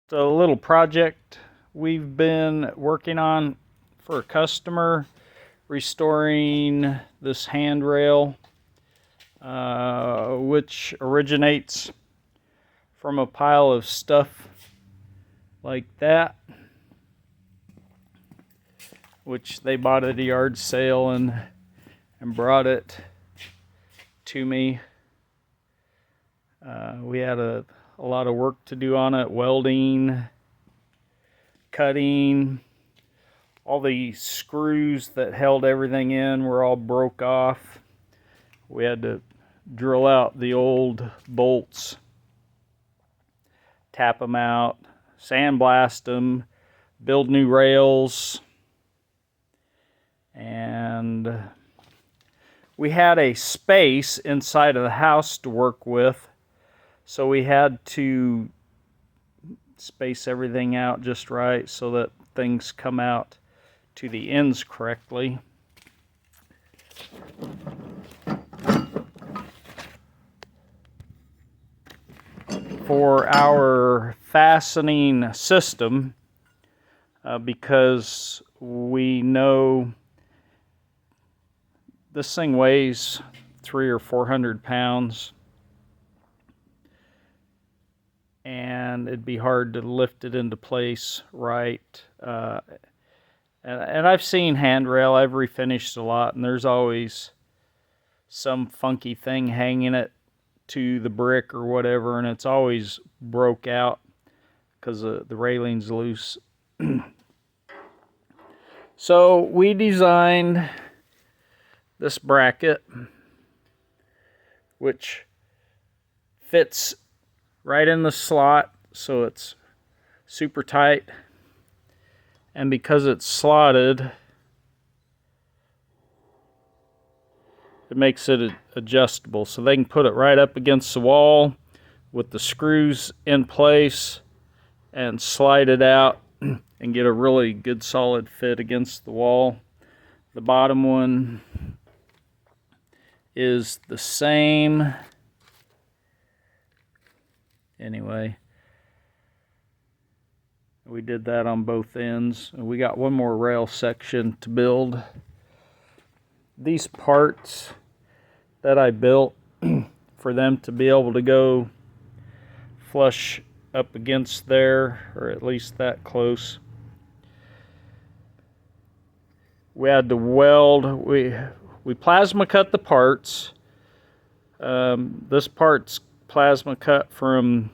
It's a little project we've been working on for a customer, restoring this handrail, which originates from a pile of stuff like that, which they bought at a yard sale and brought it to me. We had a lot of work to do on it, welding, cutting. All the screws that held everything in were all broke off. We had to drill out the old bolts, tap them out, sandblast them, build new rails, and we had a space inside of the house to work with, so we had to space everything out just right so that things come out to the ends correctly. For our fastening system, because we know this thing weighs 300 or 400 pounds, and it'd be hard to lift it into place right. And I've seen handrail, I've refinished a lot, and there's always some funky thing hanging it to the brick or whatever, and it's always broke out because the railing's loose. So we designed this bracket, which fits right in the slot, so it's super tight. And because it's slotted, it makes it adjustable, so they can put it right up against the wall with the screws in place and slide it out and get a really good solid fit against the wall. The bottom one is the same. Anyway, we did that on both ends. We got one more rail section to build. These parts that I built for them to be able to go flush up against there, or at least that close. We had to weld. We plasma cut the parts. This part's plasma cut from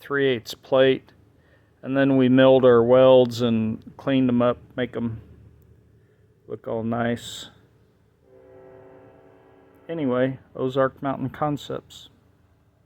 3/8 plate, and then we milled our welds and cleaned them up, make them look all nice. Anyway, Ozark Mountain Concepts.